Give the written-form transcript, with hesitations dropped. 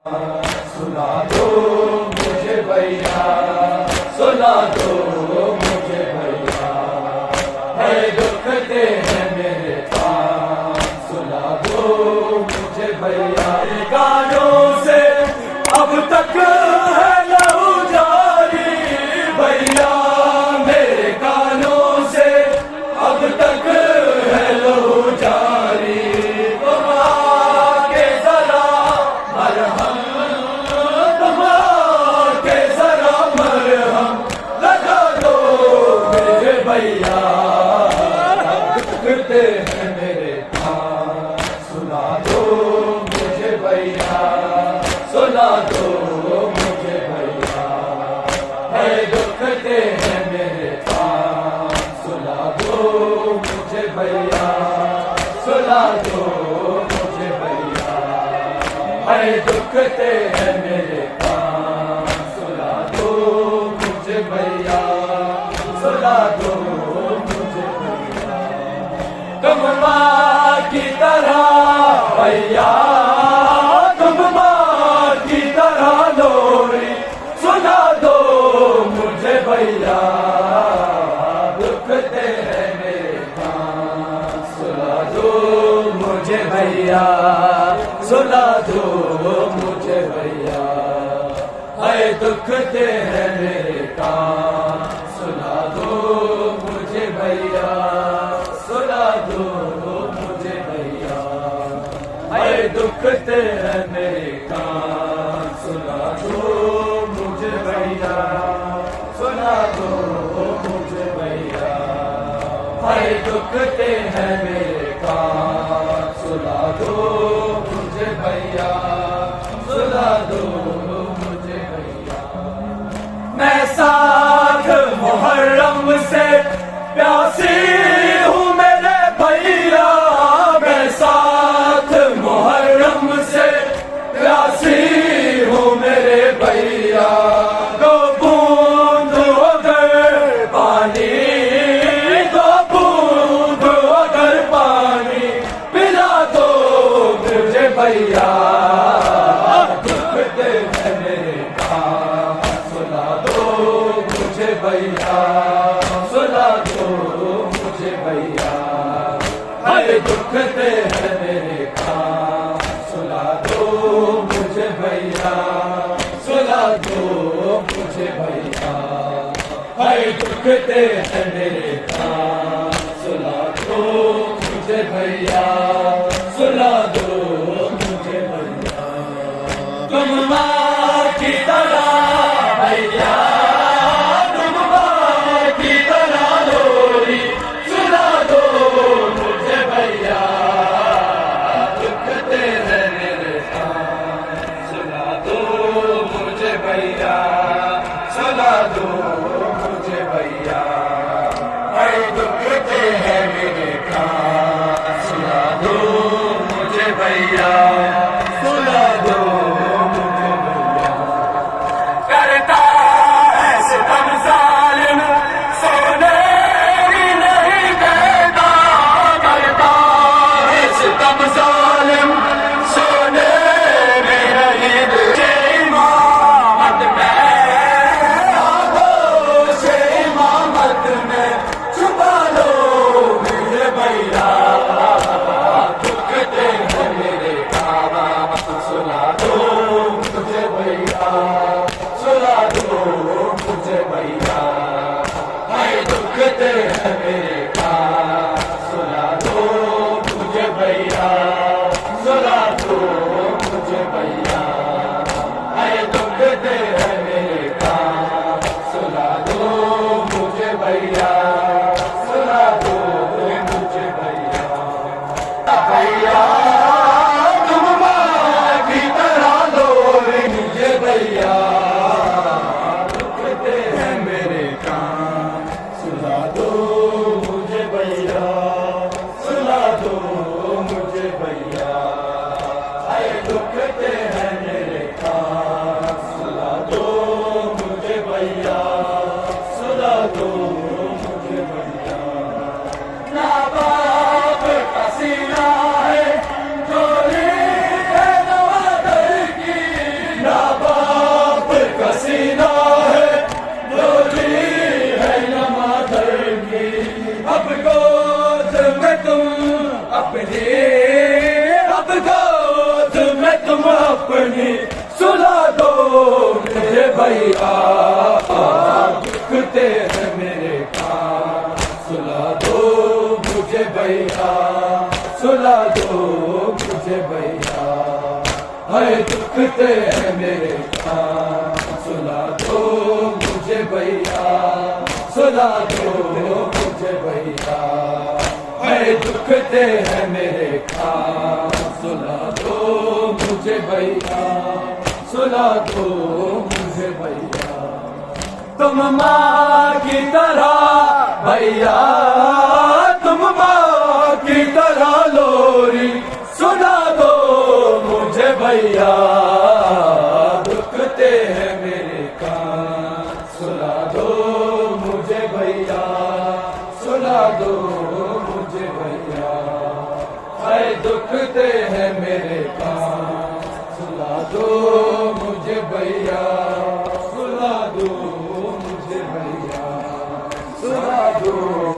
सुना दो मुझे भैया, सुना दो मुझे भैया, है दुखते हैं मेरे पास। सुना दो मुझे भैया, गानों से अब तक है लहू जारी भैया, मेरे कानों से अब तक है लहू जारी। तुम आके जरा मरहम, तुम आके जरा मरहम लगा दो मेरे भैया, दुखते हैं मेरे पास। सुना दो मुझे भैया, सुना दो मुझे भैया, है दुखते हैं मेरे पास। सुना दो मुझे भैया, सुना दो मुझे भैया, है दुखते हैं मेरे पास। सुना दो मुझे भैया, सुना दो मुझे भैया, तुम माँ की तरह भैया, तुम माँ की तरह लोरी सुना दो मुझे भैया, दुखते हैं मेरे पास। सुना दो मुझे भैया, सुना दो मुझे भैया, है दुखते हैं मेरे कान। सुना दो मुझे भैया, सुना दो मुझे भैया, है दुखते हैं मेरे कान। सुना दो मुझे भैया, सुना दो मुझे भैया, है दुखते हैं मेरे कान। सुना दो मुझे भैया, सुना दो मुझे भैया, मैं साथ मुहर्रम से प्यासी हूँ मेरे भैया, मैं साथ मुहर्रम से प्यासी हूँ मेरे भैया। दो बूंद अगर पानी, दो बूंद अगर पानी पिला दो मुझे भैया, दुखते हैं मेरे कान। सुना दो मुझे भैया, सुना दो मुझे भैया, है दुखते हैं मेरे कान। सुना दो मुझे भैया, सुना दो मुझे भैया, है दुखते हैं मेरे कान। सुना दो मुझे भैया, सुना दो मुझे भैया, तुम माँ की तरह भैया, तुम माँ की तरह लोरी सुना दो मुझे भैया, दुखते हैं मेरे कान। सुना दो मुझे भैया, सुना दो मुझे भैया, है दुखते हैं मेरे कान। सुना दो मुझे भैया, सुना दो मुझे भैया, करता है सितम जालिम सोने भी नहीं देता, करता है सितम जालिम सोने भी नहीं देता। इमामत में दुखते हैं मेरे कान, सुला दो मुझे भैया, सुला दो मुझे भैया। है दुखते हैं मेरे कान, सुला दो मुझे भैया, सुला दो मुझे भैया। तुम माँ की तरह भैया, तुम माँ की तरह लोरी सुना दो मुझे भैया। दुखते हैं मेरे कान, सुना दो मुझे भैया, सुना दो मुझे भैया। हाय दुखते हैं मेरे कान, सुना दो मुझे भैया, सुना दो मुझे भैया, सुना दो।